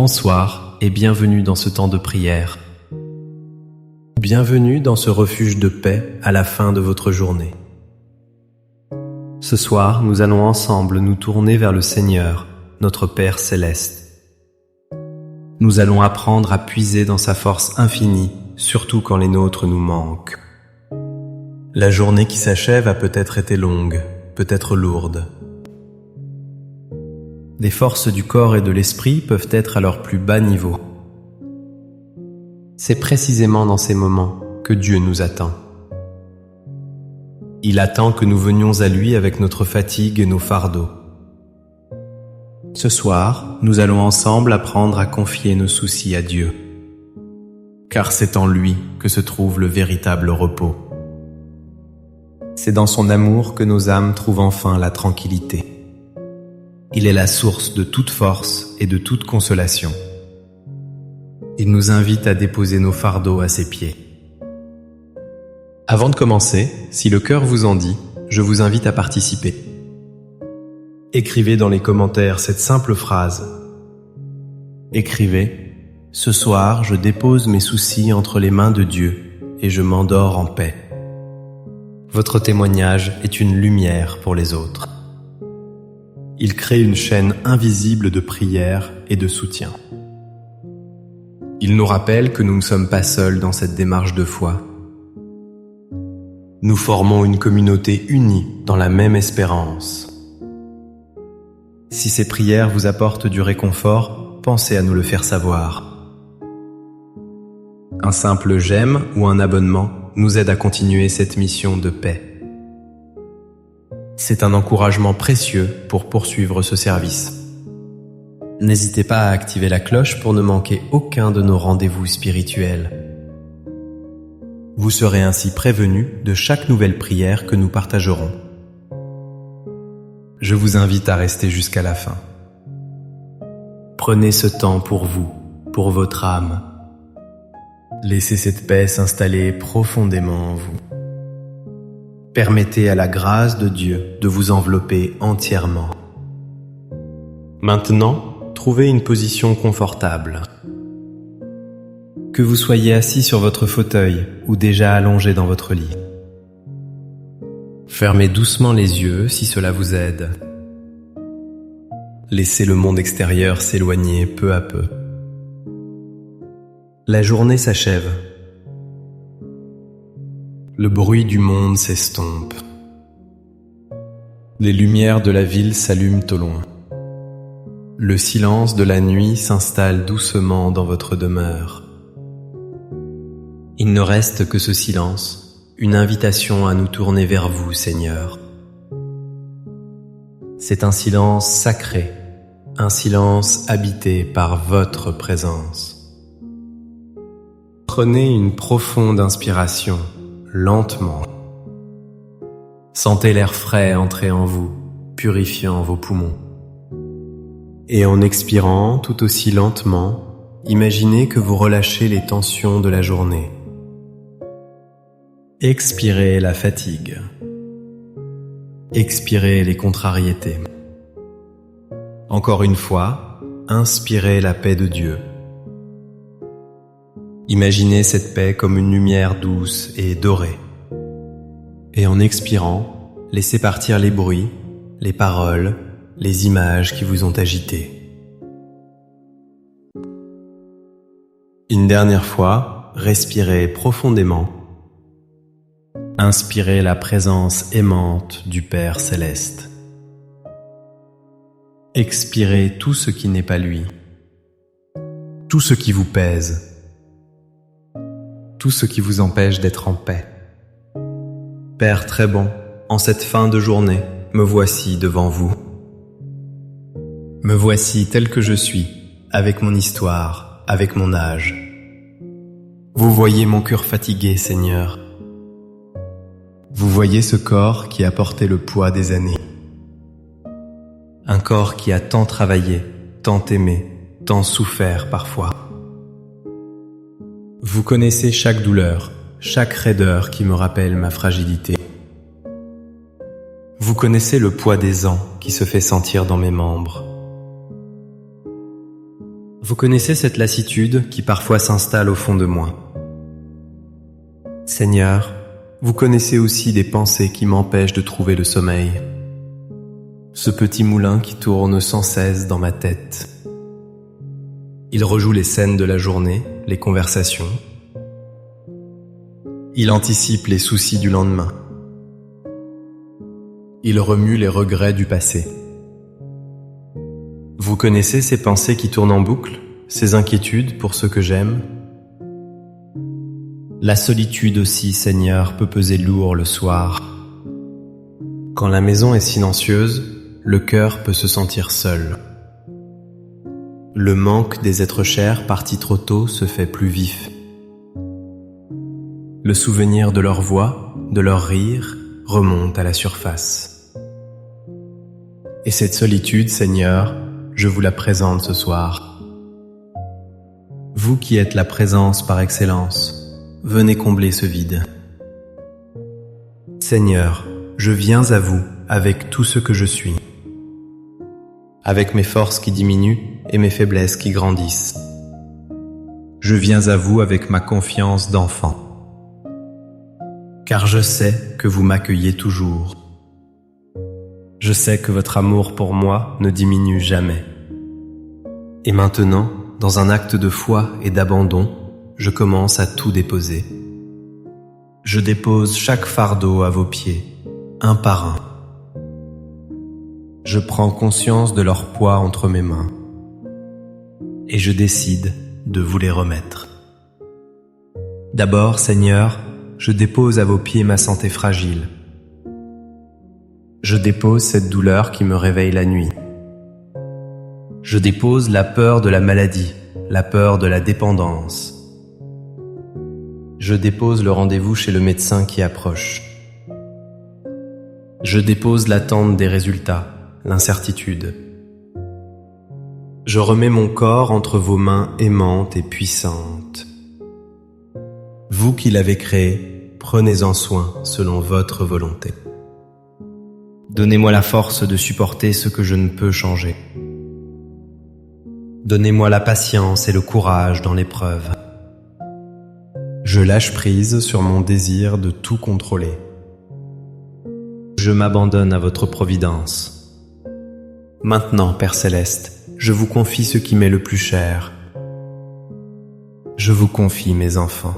Bonsoir et bienvenue dans ce temps de prière. Bienvenue dans ce refuge de paix à la fin de votre journée. Ce soir, nous allons ensemble nous tourner vers le Seigneur, notre Père céleste. Nous allons apprendre à puiser dans sa force infinie, surtout quand les nôtres nous manquent. La journée qui s'achève a peut-être été longue, peut-être lourde. Les forces du corps et de l'esprit peuvent être à leur plus bas niveau. C'est précisément dans ces moments que Dieu nous attend. Il attend que nous venions à lui avec notre fatigue et nos fardeaux. Ce soir, nous allons ensemble apprendre à confier nos soucis à Dieu, car c'est en lui que se trouve le véritable repos. C'est dans son amour que nos âmes trouvent enfin la tranquillité. Il est la source de toute force et de toute consolation. Il nous invite à déposer nos fardeaux à ses pieds. Avant de commencer, si le cœur vous en dit, je vous invite à participer. Écrivez dans les commentaires cette simple phrase. Écrivez « Ce soir, je dépose mes soucis entre les mains de Dieu et je m'endors en paix ». Votre témoignage est une lumière pour les autres. Il crée une chaîne invisible de prière et de soutien. Il nous rappelle que nous ne sommes pas seuls dans cette démarche de foi. Nous formons une communauté unie dans la même espérance. Si ces prières vous apportent du réconfort, pensez à nous le faire savoir. Un simple j'aime ou un abonnement nous aide à continuer cette mission de paix. C'est un encouragement précieux pour poursuivre ce service. N'hésitez pas à activer la cloche pour ne manquer aucun de nos rendez-vous spirituels. Vous serez ainsi prévenus de chaque nouvelle prière que nous partagerons. Je vous invite à rester jusqu'à la fin. Prenez ce temps pour vous, pour votre âme. Laissez cette paix s'installer profondément en vous. Permettez à la grâce de Dieu de vous envelopper entièrement. Maintenant, trouvez une position confortable. Que vous soyez assis sur votre fauteuil ou déjà allongé dans votre lit. Fermez doucement les yeux si cela vous aide. Laissez le monde extérieur s'éloigner peu à peu. La journée s'achève. Le bruit du monde s'estompe. Les lumières de la ville s'allument au loin. Le silence de la nuit s'installe doucement dans votre demeure. Il ne reste que ce silence, une invitation à nous tourner vers vous, Seigneur. C'est un silence sacré, un silence habité par votre présence. Prenez une profonde inspiration. Lentement. Sentez l'air frais entrer en vous, purifiant vos poumons. Et en expirant tout aussi lentement, imaginez que vous relâchez les tensions de la journée. Expirez la fatigue. Expirez les contrariétés. Encore une fois, inspirez la paix de Dieu. Imaginez cette paix comme une lumière douce et dorée. Et en expirant, laissez partir les bruits, les paroles, les images qui vous ont agité. Une dernière fois, respirez profondément. Inspirez la présence aimante du Père céleste. Expirez tout ce qui n'est pas lui, tout ce qui vous pèse, tout ce qui vous empêche d'être en paix. Père très bon, en cette fin de journée, me voici devant vous. Me voici tel que je suis, avec mon histoire, avec mon âge. Vous voyez mon cœur fatigué, Seigneur. Vous voyez ce corps qui a porté le poids des années. Un corps qui a tant travaillé, tant aimé, tant souffert parfois. Vous connaissez chaque douleur, chaque raideur qui me rappelle ma fragilité. Vous connaissez le poids des ans qui se fait sentir dans mes membres. Vous connaissez cette lassitude qui parfois s'installe au fond de moi. Seigneur, vous connaissez aussi des pensées qui m'empêchent de trouver le sommeil. Ce petit moulin qui tourne sans cesse dans ma tête. Il rejoue les scènes de la journée, les conversations. Il anticipe les soucis du lendemain. Il remue les regrets du passé. Vous connaissez ces pensées qui tournent en boucle, ces inquiétudes pour ceux que j'aime? La solitude aussi, Seigneur, peut peser lourd le soir. Quand la maison est silencieuse, le cœur peut se sentir seul. Le manque des êtres chers partis trop tôt se fait plus vif. Le souvenir de leur voix, de leur rire, remonte à la surface. Et cette solitude, Seigneur, je vous la présente ce soir. Vous qui êtes la présence par excellence, venez combler ce vide. Seigneur, je viens à vous avec tout ce que je suis, avec mes forces qui diminuent et mes faiblesses qui grandissent. Je viens à vous avec ma confiance d'enfant, car je sais que vous m'accueillez toujours. Je sais que votre amour pour moi ne diminue jamais. Et maintenant, dans un acte de foi et d'abandon, je commence à tout déposer. Je dépose chaque fardeau à vos pieds, un par un. Je prends conscience de leur poids entre mes mains et je décide de vous les remettre. D'abord, Seigneur, je dépose à vos pieds ma santé fragile. Je dépose cette douleur qui me réveille la nuit. Je dépose la peur de la maladie, la peur de la dépendance. Je dépose le rendez-vous chez le médecin qui approche. Je dépose l'attente des résultats, l'incertitude. Je remets mon corps entre vos mains aimantes et puissantes. Vous qui l'avez créé, prenez-en soin selon votre volonté. Donnez-moi la force de supporter ce que je ne peux changer. Donnez-moi la patience et le courage dans l'épreuve. Je lâche prise sur mon désir de tout contrôler. Je m'abandonne à votre providence. Maintenant, Père Céleste, je vous confie ce qui m'est le plus cher. Je vous confie mes enfants.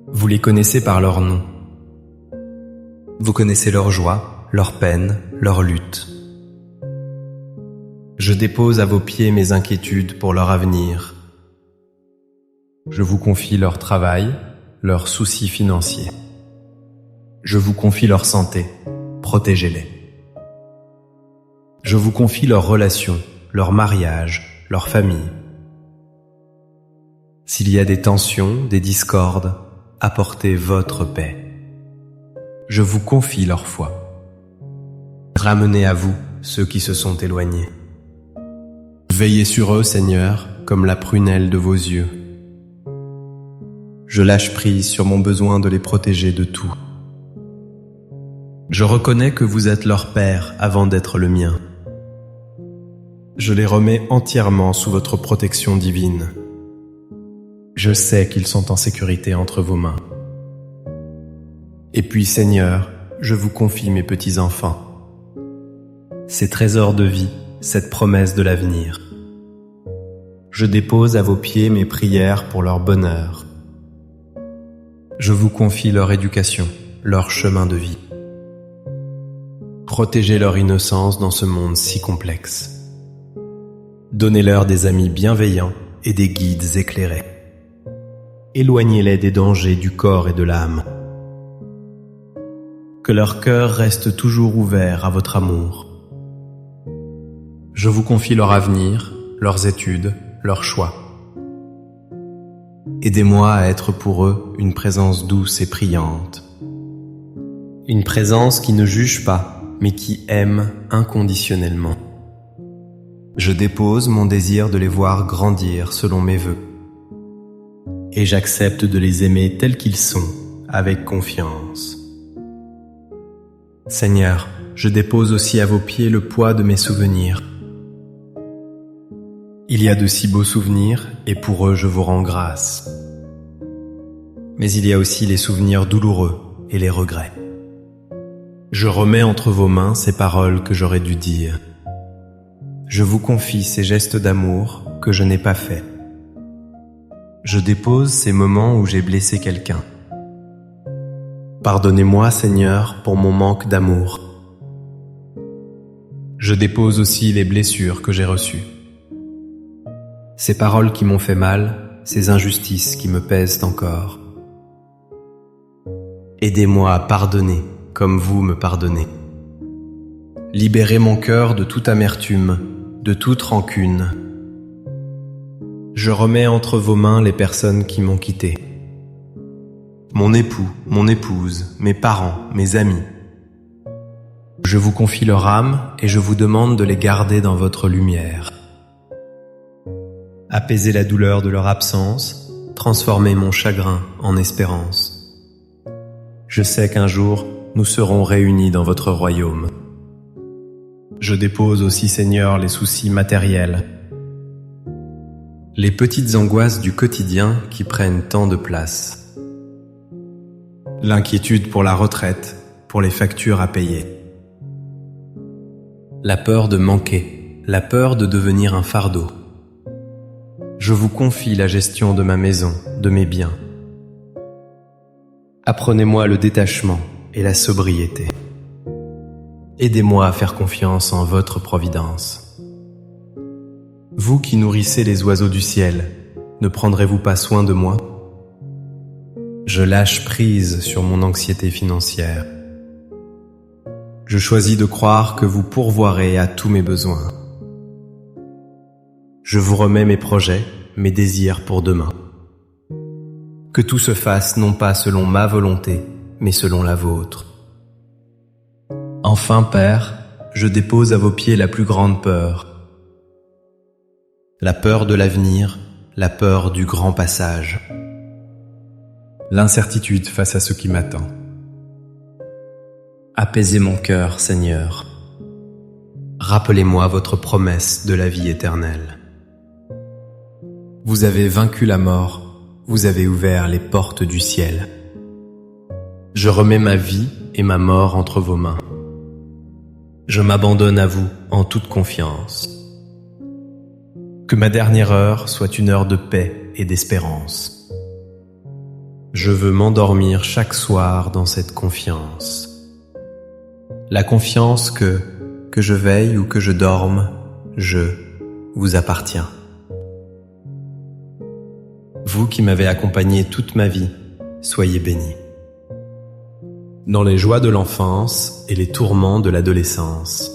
Vous les connaissez par leur nom. Vous connaissez leur joie, leur peine, leur lutte. Je dépose à vos pieds mes inquiétudes pour leur avenir. Je vous confie leur travail, leurs soucis financiers. Je vous confie leur santé, protégez-les. Je vous confie leurs relations, leur mariage, leur famille. S'il y a des tensions, des discordes, apportez votre paix. Je vous confie leur foi. Ramenez à vous ceux qui se sont éloignés. Veillez sur eux, Seigneur, comme la prunelle de vos yeux. Je lâche prise sur mon besoin de les protéger de tout. Je reconnais que vous êtes leur Père avant d'être le mien. Je les remets entièrement sous votre protection divine. Je sais qu'ils sont en sécurité entre vos mains. Et puis, Seigneur, je vous confie mes petits-enfants, ces trésors de vie, cette promesse de l'avenir. Je dépose à vos pieds mes prières pour leur bonheur. Je vous confie leur éducation, leur chemin de vie. Protégez leur innocence dans ce monde si complexe. Donnez-leur des amis bienveillants et des guides éclairés. Éloignez-les des dangers du corps et de l'âme. Que leur cœur reste toujours ouvert à votre amour. Je vous confie leur avenir, leurs études, leurs choix. Aidez-moi à être pour eux une présence douce et priante. Une présence qui ne juge pas, mais qui aime inconditionnellement. Je dépose mon désir de les voir grandir selon mes vœux. Et j'accepte de les aimer tels qu'ils sont, avec confiance. Seigneur, je dépose aussi à vos pieds le poids de mes souvenirs. Il y a de si beaux souvenirs, et pour eux je vous rends grâce. Mais il y a aussi les souvenirs douloureux et les regrets. Je remets entre vos mains ces paroles que j'aurais dû dire. Je vous confie ces gestes d'amour que je n'ai pas faits. Je dépose ces moments où j'ai blessé quelqu'un. Pardonnez-moi, Seigneur, pour mon manque d'amour. Je dépose aussi les blessures que j'ai reçues. Ces paroles qui m'ont fait mal, ces injustices qui me pèsent encore. Aidez-moi à pardonner comme vous me pardonnez. Libérez mon cœur de toute amertume, de toute rancune. Je remets entre vos mains les personnes qui m'ont quitté. Mon époux, mon épouse, mes parents, mes amis. Je vous confie leur âme et je vous demande de les garder dans votre lumière. Apaisez la douleur de leur absence, transformez mon chagrin en espérance. Je sais qu'un jour, nous serons réunis dans votre royaume. Je dépose aussi, Seigneur, les soucis matériels, les petites angoisses du quotidien qui prennent tant de place, l'inquiétude pour la retraite, pour les factures à payer, la peur de manquer, la peur de devenir un fardeau. Je vous confie la gestion de ma maison, de mes biens. Apprenez-moi le détachement et la sobriété. Aidez-moi à faire confiance en votre providence. Vous qui nourrissez les oiseaux du ciel, ne prendrez-vous pas soin de moi? Je lâche prise sur mon anxiété financière. Je choisis de croire que vous pourvoirez à tous mes besoins. Je vous remets mes projets, mes désirs pour demain. Que tout se fasse non pas selon ma volonté, mais selon la vôtre. Enfin, Père, je dépose à vos pieds la plus grande peur. La peur de l'avenir, la peur du grand passage. L'incertitude face à ce qui m'attend. Apaisez mon cœur, Seigneur. Rappelez-moi votre promesse de la vie éternelle. Vous avez vaincu la mort, vous avez ouvert les portes du ciel. Je remets ma vie et ma mort entre vos mains. Je m'abandonne à vous en toute confiance. Que ma dernière heure soit une heure de paix et d'espérance. Je veux m'endormir chaque soir dans cette confiance. La confiance que je veille ou que je dorme, je vous appartiens. Vous qui m'avez accompagné toute ma vie, soyez bénis. Dans les joies de l'enfance et les tourments de l'adolescence.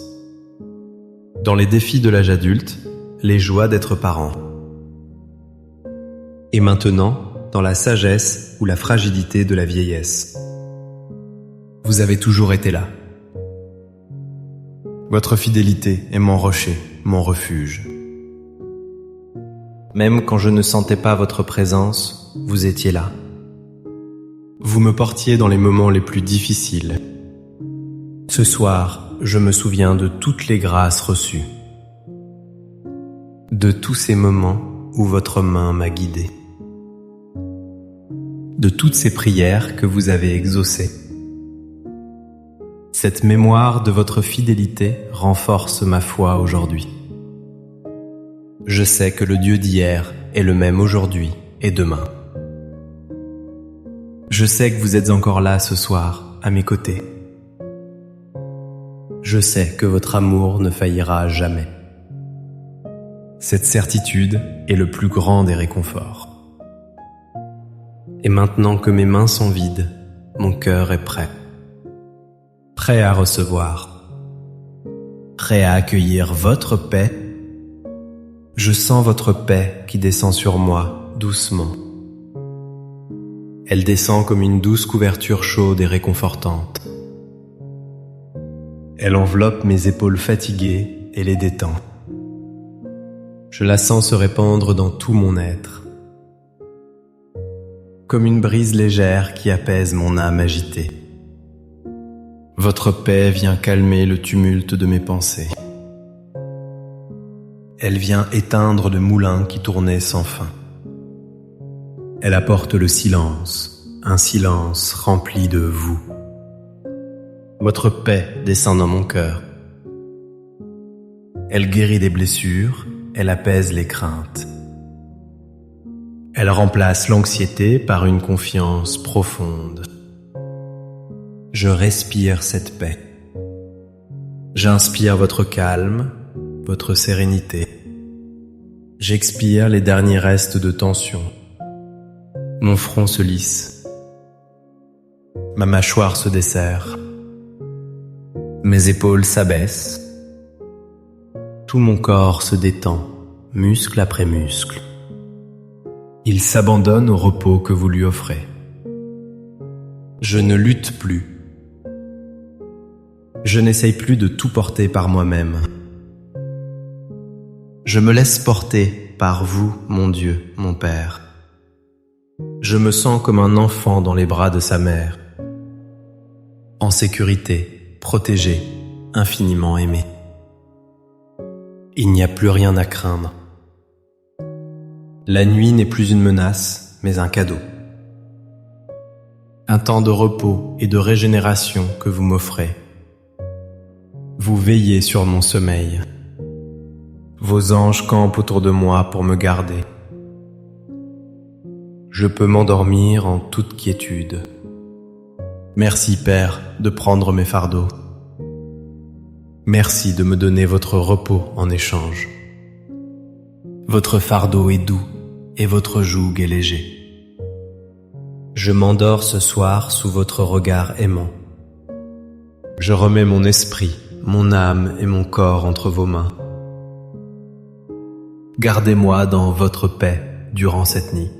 Dans les défis de l'âge adulte, les joies d'être parent. Et maintenant, dans la sagesse ou la fragilité de la vieillesse. Vous avez toujours été là. Votre fidélité est mon rocher, mon refuge. Même quand je ne sentais pas votre présence, vous étiez là. Vous me portiez dans les moments les plus difficiles. Ce soir, je me souviens de toutes les grâces reçues. De tous ces moments où votre main m'a guidé. De toutes ces prières que vous avez exaucées. Cette mémoire de votre fidélité renforce ma foi aujourd'hui. Je sais que le Dieu d'hier est le même aujourd'hui et demain. Je sais que vous êtes encore là ce soir, à mes côtés. Je sais que votre amour ne faillira jamais. Cette certitude est le plus grand des réconforts. Et maintenant que mes mains sont vides, mon cœur est prêt. Prêt à recevoir. Prêt à accueillir votre paix. Je sens votre paix qui descend sur moi doucement. Elle descend comme une douce couverture chaude et réconfortante. Elle enveloppe mes épaules fatiguées et les détend. Je la sens se répandre dans tout mon être. Comme une brise légère qui apaise mon âme agitée. Votre paix vient calmer le tumulte de mes pensées. Elle vient éteindre le moulin qui tournait sans fin. Elle apporte le silence, un silence rempli de vous. Votre paix descend dans mon cœur. Elle guérit des blessures, elle apaise les craintes. Elle remplace l'anxiété par une confiance profonde. Je respire cette paix. J'inspire votre calme, votre sérénité. J'expire les derniers restes de tension. Mon front se lisse. Ma mâchoire se desserre. Mes épaules s'abaissent. Tout mon corps se détend, muscle après muscle. Il s'abandonne au repos que vous lui offrez. Je ne lutte plus. Je n'essaye plus de tout porter par moi-même. Je me laisse porter par vous, mon Dieu, mon Père. Je me sens comme un enfant dans les bras de sa mère. En sécurité, protégé, infiniment aimé. Il n'y a plus rien à craindre. La nuit n'est plus une menace, mais un cadeau. Un temps de repos et de régénération que vous m'offrez. Vous veillez sur mon sommeil. Vos anges campent autour de moi pour me garder. Je peux m'endormir en toute quiétude. Merci, Père, de prendre mes fardeaux. Merci de me donner votre repos en échange. Votre fardeau est doux et votre joug est léger. Je m'endors ce soir sous votre regard aimant. Je remets mon esprit, mon âme et mon corps entre vos mains. Gardez-moi dans votre paix durant cette nuit.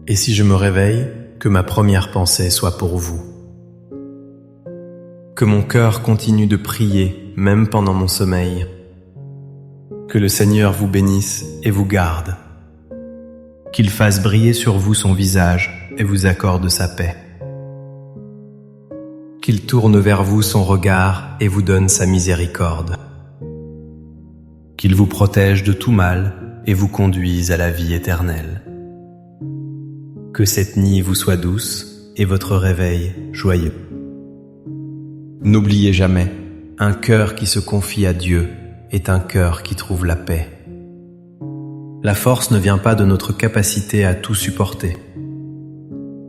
Et si je me réveille, que ma première pensée soit pour vous. Que mon cœur continue de prier, même pendant mon sommeil. Que le Seigneur vous bénisse et vous garde. Qu'il fasse briller sur vous son visage et vous accorde sa paix. Qu'il tourne vers vous son regard et vous donne sa miséricorde. Qu'il vous protège de tout mal et vous conduise à la vie éternelle. Que cette nuit vous soit douce et votre réveil joyeux. N'oubliez jamais, un cœur qui se confie à Dieu est un cœur qui trouve la paix. La force ne vient pas de notre capacité à tout supporter.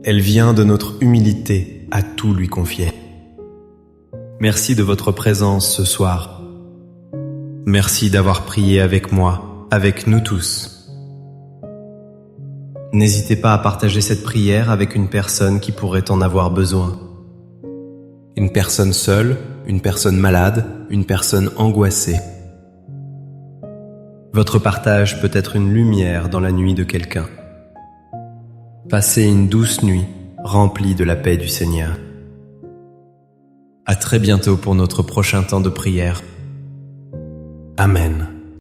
Elle vient de notre humilité à tout lui confier. Merci de votre présence ce soir. Merci d'avoir prié avec moi, avec nous tous. N'hésitez pas à partager cette prière avec une personne qui pourrait en avoir besoin. Une personne seule, une personne malade, une personne angoissée. Votre partage peut être une lumière dans la nuit de quelqu'un. Passez une douce nuit remplie de la paix du Seigneur. À très bientôt pour notre prochain temps de prière. Amen.